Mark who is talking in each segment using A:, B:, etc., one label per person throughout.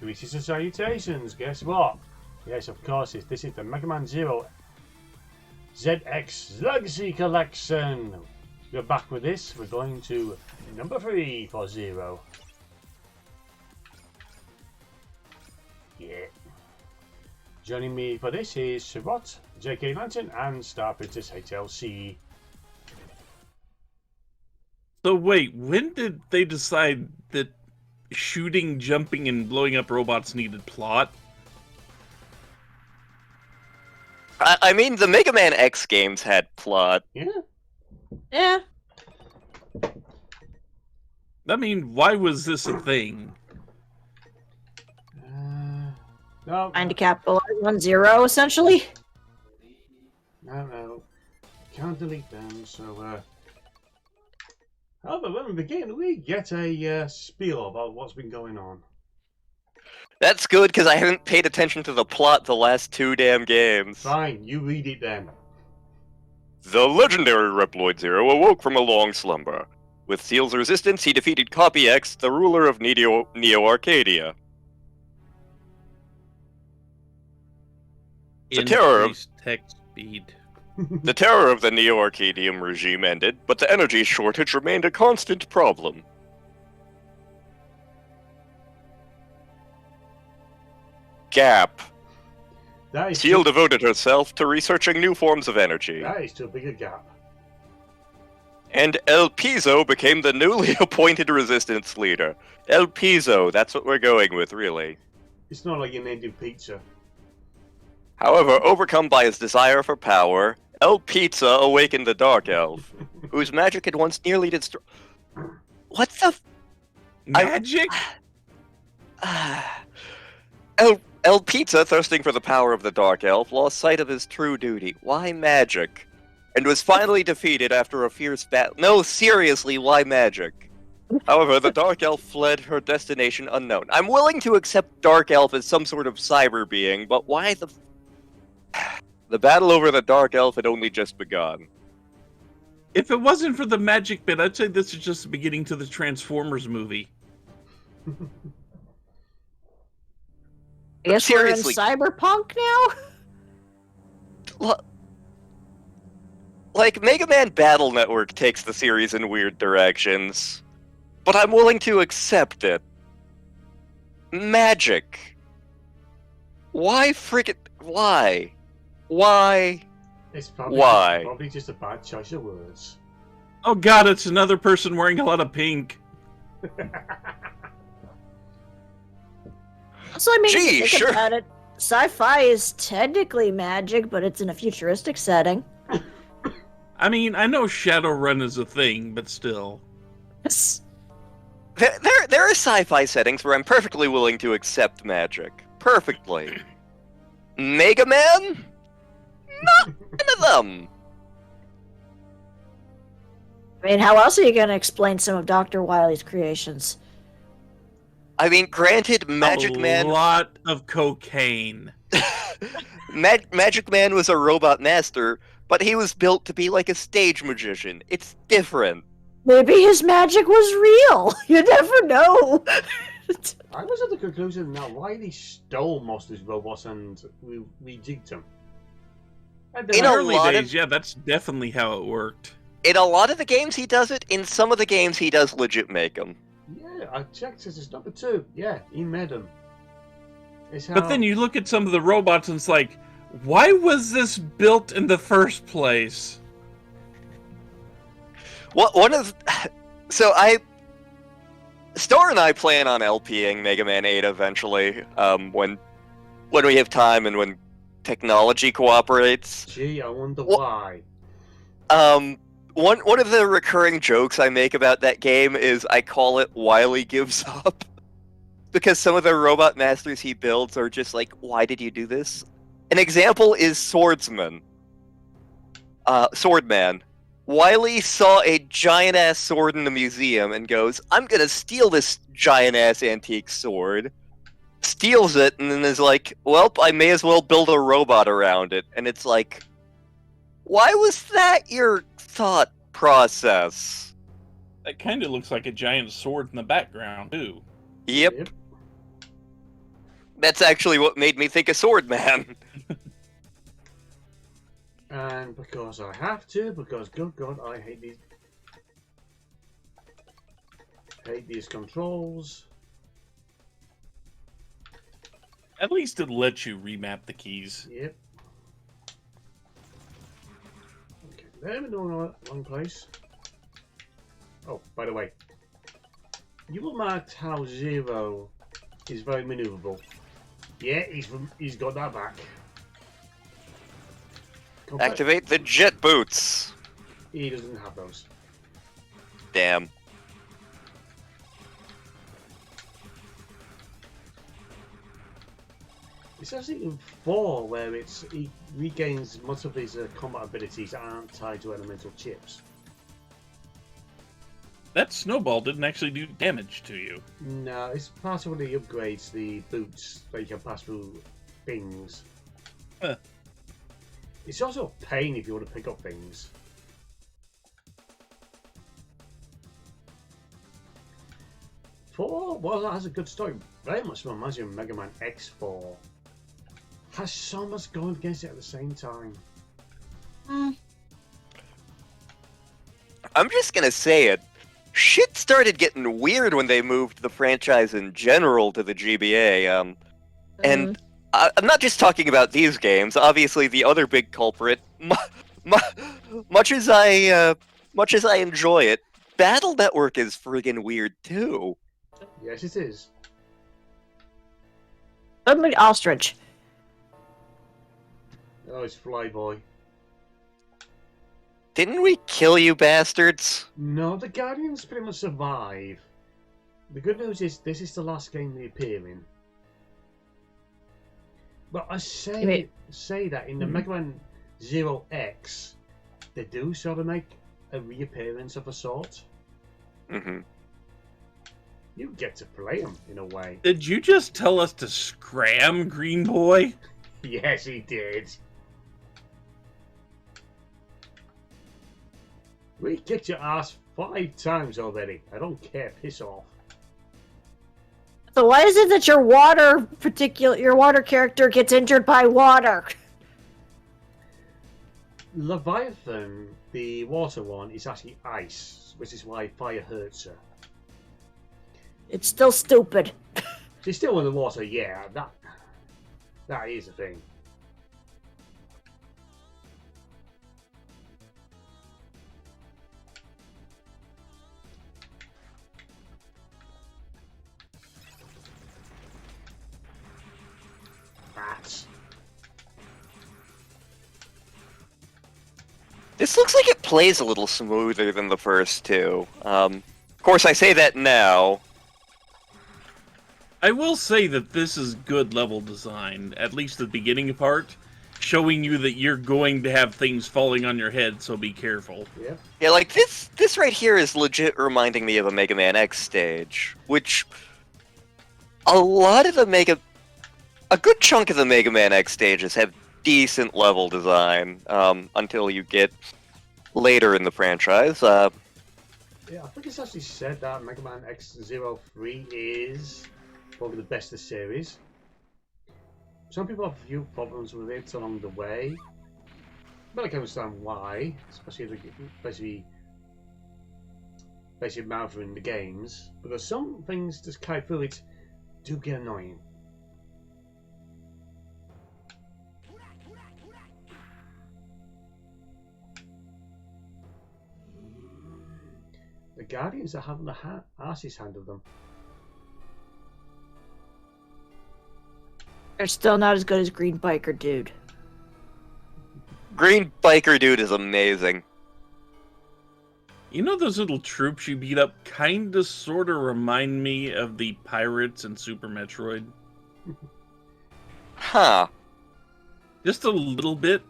A: Greetings and salutations. Guess what? Yes, of course, this is the Mega Man Zero ZX Legacy Collection. We're back with this. We're going to number 3 for Zero. Yeah. Joining me for this is Shabot, JK Lantern, and StarprincessHLC.
B: So wait, when did they decide that shooting, jumping, and blowing up robots needed plot?
C: I mean, the Mega Man X games had plot.
A: Yeah.
B: I mean, why was this a thing?
A: No.
D: Trying to capitalize on Zero, essentially.
A: No. Can't delete them, so, however, when we begin, we get a spiel about what's been going on.
C: That's good, because I haven't paid attention to the plot the last 2 damn games.
A: Fine, you read it then.
C: The legendary Reploid Zero awoke from a long slumber. With Seal's resistance, he defeated Copy X, the ruler of Neo Arcadia. The terror of
B: text speed.
C: The terror of the Neo Arcadium regime ended, but the energy shortage remained a constant problem. Gap. Seal devoted herself to researching new forms of energy.
A: That is too big a gap.
C: And El Piso became the newly appointed resistance leader. El Piso, that's what we're going with, really.
A: It's not like you named him Pizza.
C: However, overcome by his desire for power, El Pizza awakened the Dark Elf, whose magic had once nearly destroyed... What the...
B: Magic?
C: El Pizza, thirsting for the power of the Dark Elf, lost sight of his true duty. Why magic? And was finally defeated after a fierce battle. No, seriously, why magic? However, the Dark Elf fled her destination unknown. I'm willing to accept Dark Elf as some sort of cyber being, but why the... The battle over the Dark Elf had only just begun.
B: If it wasn't for the magic bit, I'd say this is just the beginning to the Transformers movie.
D: I guess
C: Seriously.
D: we're in cyberpunk now?
C: Like, Mega Man Battle Network takes the series in weird directions, but I'm willing to accept it. Magic. Why frickin'... Why? Why?
A: It's probably,
C: Why?
A: Probably just a bad choice of words.
B: Oh god, it's another person wearing a lot of pink.
D: So I mean,
C: Gee,
D: if you think
C: sure.
D: about it, sci-fi is technically magic, but it's in a futuristic setting.
B: I mean, I know Shadowrun is a thing, but still.
C: There are sci-fi settings where I'm perfectly willing to accept magic. Perfectly. Mega Man? Not one of them.
D: I mean, how else are you going to explain some of Dr. Wily's creations?
C: I mean, granted, Magic Man...
B: A lot of cocaine.
C: Magic Man was a robot master, but he was built to be like a stage magician. It's different.
D: Maybe his magic was real. You never know.
A: I was at the conclusion that Wily stole most of his robots and rejigged them.
B: In the early days, yeah, that's definitely how it worked.
C: In a lot of the games he does it, in some of the games he does legit make them.
A: Yeah, I checked this is number 2. Yeah, he made them.
B: But then you look at some of the robots and it's like, why was this built in the first place?
C: Well, Star and I plan on LPing Mega Man 8 eventually, when we have time and when technology cooperates.
A: Gee, I wonder why.
C: One of the recurring jokes I make about that game is I call it Wily Gives Up. Because some of the robot masters he builds are just like, why did you do this? An example is Swordman. Wily saw a giant-ass sword in the museum and goes, I'm gonna steal this giant-ass antique sword. Steals it and then is like, well, I may as well build a robot around it. And it's like, why was that your thought process?
B: That kind of looks like a giant sword in the background, too.
C: Yep. That's actually what made me think of Swordman.
A: And because I have to, because good God, I hate these controls.
B: At least it lets you remap the keys.
A: Yep. Okay, there we go, wrong place. Oh, by the way, you remarked how Zero is very maneuverable. Yeah, he's got that back.
C: Activate the jet boots.
A: He doesn't have those.
C: Damn.
A: It's actually in 4 where he regains most of his combat abilities that aren't tied to elemental chips.
B: That snowball didn't actually do damage to you.
A: No, it's part of the upgrades, the boots that you can pass through things.
B: Huh.
A: It's also a pain if you want to pick up things. Well, that has a good story. Very much reminds me of Mega Man X4. Has so much going against it at the same time.
C: I'm just gonna say it. Shit started getting weird when they moved the franchise in general to the GBA. And I'm not just talking about these games. Obviously, the other big culprit, much as I enjoy it, Battle Network is friggin' weird too.
A: Yes, it is.
D: Suddenly ostrich.
A: Oh, it's Flyboy.
C: Didn't we kill you bastards?
A: No, the Guardians pretty much survive. The good news is this is the last game they appear in. But I say that in the Mega Man Zero X, they do sort of make a reappearance of a sort.
C: Mm-hmm.
A: You get to play them in a way.
B: Did you just tell us to scram, Green Boy?
A: Yes, he did. We kicked your ass 5 times already. I don't care. Piss off.
D: So why is it that your water character gets injured by water?
A: Leviathan, the water one, is actually ice, which is why fire hurts her.
D: It's still stupid.
A: She's still in the water, yeah. That is a thing. Bats.
C: This looks like it plays a little smoother than the first two. Of course, I say that now.
B: I will say that this is good level design, at least the beginning part, showing you that you're going to have things falling on your head, so be careful.
A: Yeah.
C: Yeah, like this right here is legit reminding me of a Mega Man X stage, which a good chunk of the Mega Man X stages have decent level design, until you get later in the franchise.
A: Yeah, I think it's actually said that Mega Man X03 is probably the best of the series. Some people have a few problems with it along the way, but I can understand why, especially Malva in the games, because some things just carry through it do get annoying. The Guardians are having the arse's hand of them.
D: They're still not as good as Green Biker Dude.
C: Green Biker Dude is amazing.
B: You know those little troops you beat up kinda sorta remind me of the pirates in Super Metroid?
C: Huh.
B: Just a little bit.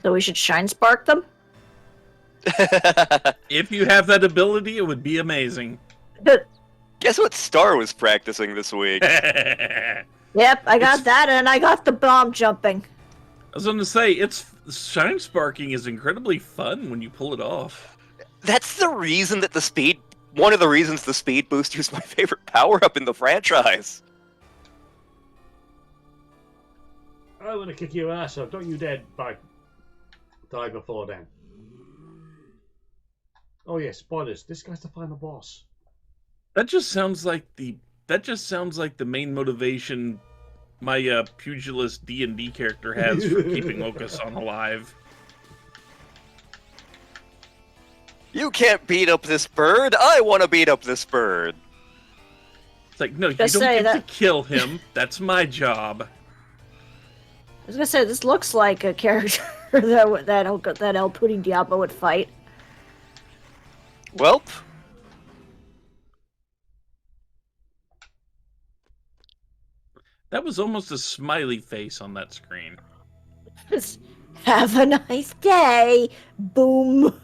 D: So we should Shine Spark them?
B: If you have that ability, it would be amazing.
C: Guess what Star was practicing this week?
D: Yep, I got that, and I got the bomb jumping.
B: I was going to say, shine sparking is incredibly fun when you pull it off.
C: That's the reason that the speed... One of the reasons the speed booster is my favorite power-up in the franchise.
A: I'm gonna kick your ass off. Don't you dare die before then. Oh yeah, spoilers. This guy's the final boss.
B: That just sounds like the main motivation my pugilist D&D character has for keeping Okasan alive.
C: You can't beat up this bird. I want to beat up this bird.
B: It's like, no, you
D: Just
B: don't
D: say
B: get to
D: that-
B: kill him. That's my job.
D: I was gonna say this looks like a character that El Pudding Diablo would fight.
C: Welp.
B: That was almost a smiley face on that screen.
D: Just, have a nice day. Boom.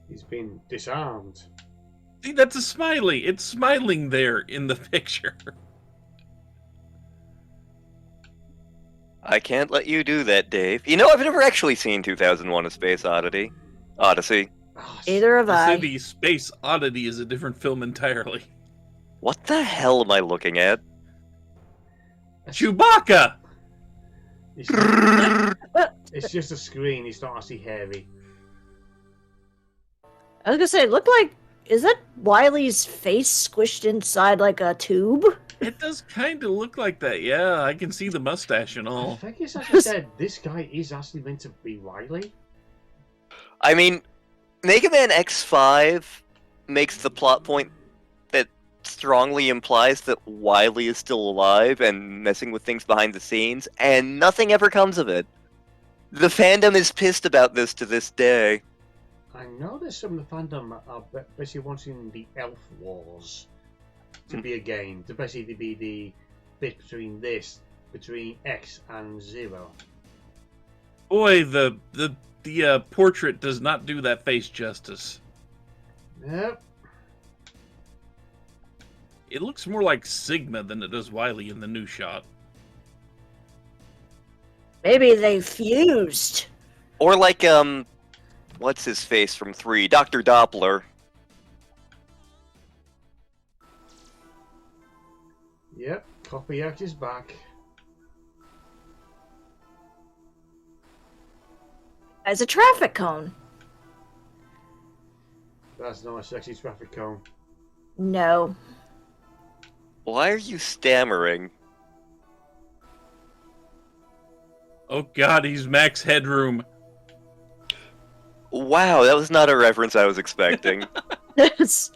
A: He's been disarmed.
B: See, that's a smiley. It's smiling there in the picture.
C: I can't let you do that, Dave. You know, I've never actually seen 2001: A Space Odyssey. Odyssey.
A: Oh,
D: Either have
B: The
D: I.
B: City Space Oddity is a different film entirely.
C: What the hell am I looking at?
B: Chewbacca!
A: It's just a screen. It's not actually hairy.
D: I was gonna say, it looked like, is that Wily's face squished inside like a tube?
B: It does kind of look like that, yeah. I can see the mustache and
A: I
B: all.
A: think it's actually said this guy is actually meant to be Wily.
C: I mean, Mega Man X5 makes the plot point that strongly implies that Wily is still alive and messing with things behind the scenes, and nothing ever comes of it. The fandom is pissed about this to this day.
A: I know that some of the fandom are basically wanting the Elf Wars to be a game, to basically be the bit between X and Zero.
B: Boy, the portrait does not do that face justice.
A: Yep.
B: It looks more like Sigma than it does Wily in the new shot.
D: Maybe they fused.
C: Or like, what's his face from 3? Dr. Doppler.
A: Yep. Copyright is back.
D: As a traffic cone.
A: That's not a sexy traffic cone.
D: No.
C: Why are you stammering?
B: Oh god, he's Max Headroom.
C: Wow, that was not a reference I was expecting.
D: It's-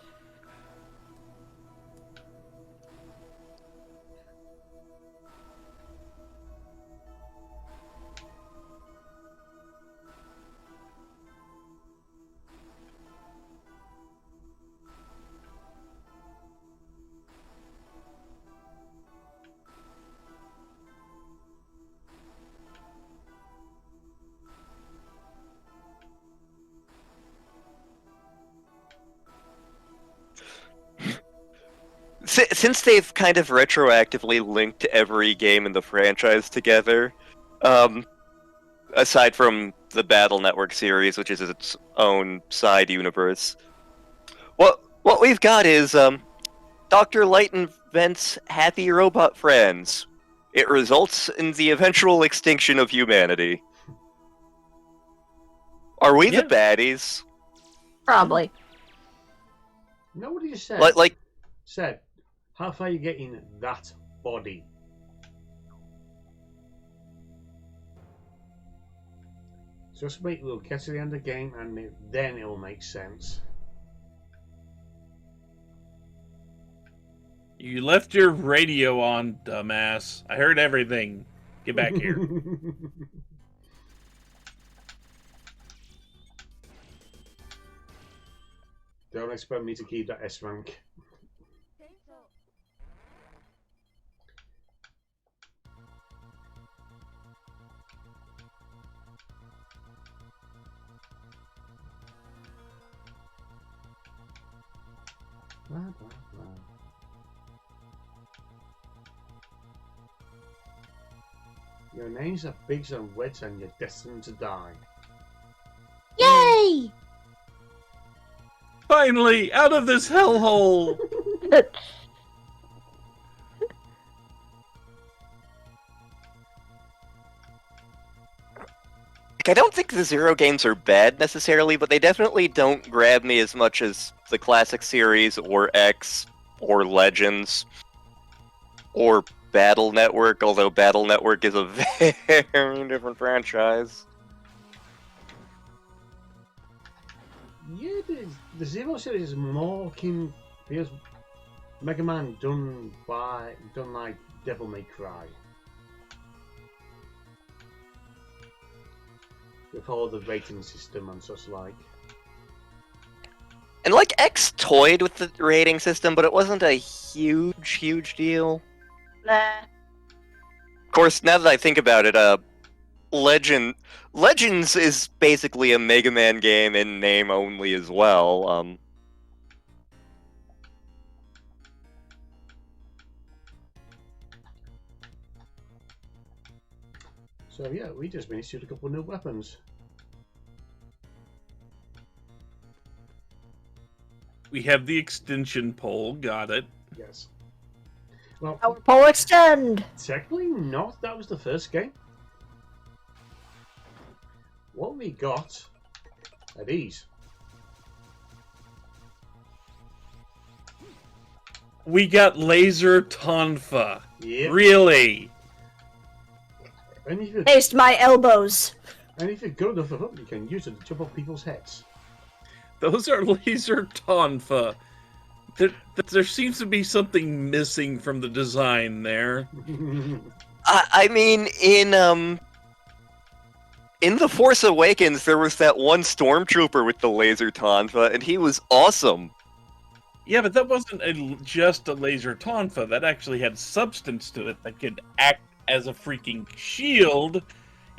C: Since they've kind of retroactively linked every game in the franchise together, aside from the Battle Network series, which is its own side universe, what we've got is Dr. Light invents happy robot friends. It results in the eventual extinction of humanity. Are we
B: Yeah.
C: the baddies?
D: Probably.
A: Nobody just said.
C: Like,
A: How far are you getting that body? Just wait, we'll get to the end of the game and then it will make sense.
B: You left your radio on, dumbass. I heard everything. Get back here.
A: Don't expect me to keep that S rank. Blah, blah, blah. Your names are Biggs and Wedge and you're destined to die.
D: Yay!
B: Finally, out of this hellhole!
C: I don't think the Zero games are bad necessarily, but they definitely don't grab me as much as the classic series, or X, or Legends, or Battle Network, although Battle Network is a very different franchise.
A: Yeah, the Zero series is more akin because Mega Man done like Devil May Cry. With all the rating system and such like.
C: And like X toyed with the rating system, but it wasn't a huge deal.
D: Nah.
C: Of course, now that I think about it, Legends is basically a Mega Man game in name only as well.
A: So yeah, we just been issued a couple of new weapons.
B: We have the extension pole, got it.
A: Yes. Well,
D: Power pole extend.
A: technically not. That was the first game. What we got are these.
B: We got laser tonfa.
A: Yep.
B: Really?
A: And if you
D: Taste my elbows.
A: go enough of them, you can use it to chop off people's heads.
B: Those are laser tonfa. There seems to be something missing from the design there.
C: I mean, in The Force Awakens, there was that one stormtrooper with the laser tonfa, and he was awesome.
B: Yeah, but that wasn't just a laser tonfa. That actually had substance to it that could act as a freaking shield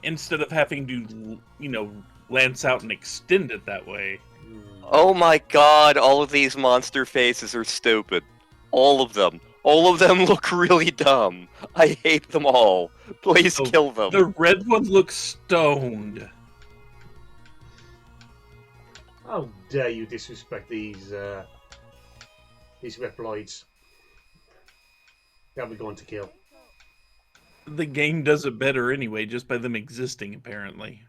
B: instead of having to, lance out and extend it that way.
C: Oh my god, all of these monster faces are stupid. All of them. All of them look really dumb. I hate them all. Please kill them.
B: The red one looks stoned.
A: How dare you disrespect these Reploids? That we're going to kill.
B: The game does it better anyway, just by them existing, apparently.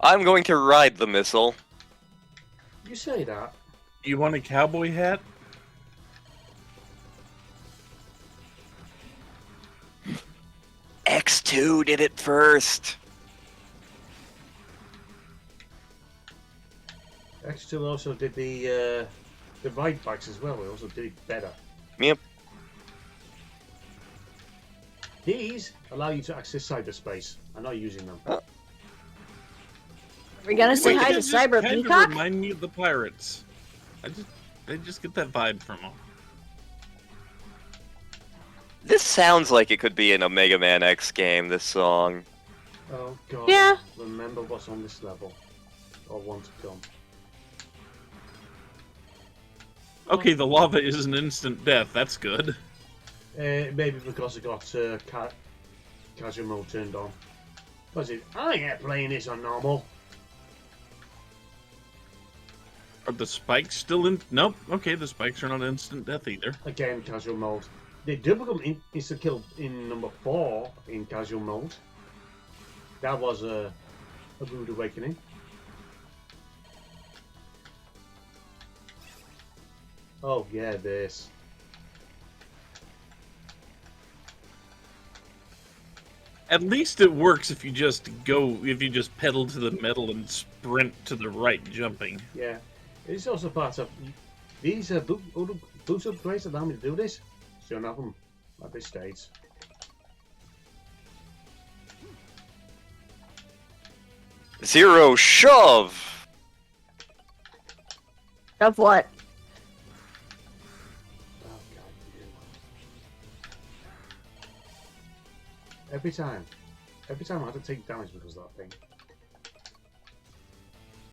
C: I'm going to ride the missile.
A: You say that.
B: You want a cowboy hat?
C: X2 did it first.
A: X2 also did the ride bikes as well. They also did it better.
C: Yep.
A: These allow you to access cyberspace. I'm not using them.
D: Are we gonna say
C: Wait,
D: hi to
B: They just
D: Cyber
B: kinda
D: Peacock?
B: remind me of the pirates. I just get that vibe from them.
C: This sounds like it could be in a Mega Man X game, this song.
A: Oh god.
D: Yeah.
A: Remember what's on this level. Or want to come.
B: Okay, the lava is an instant death. That's good.
A: Maybe because I got casual mode turned on. Was it? I ain't playing this on normal.
B: Are the spikes still in? Nope. Okay, the spikes are not instant death either.
A: Again, casual mode. They do become instant kill in number 4 in casual mode. That was a rude awakening. Oh yeah, this.
B: At least it works if you just pedal to the metal and sprint to the right, jumping.
A: Yeah, it's also part of these boost upgrades allow me to do this. So don't have them at this stage.
C: Zero shove!
D: Of what?
A: Oh god, you. Every time I have to take damage because of that thing.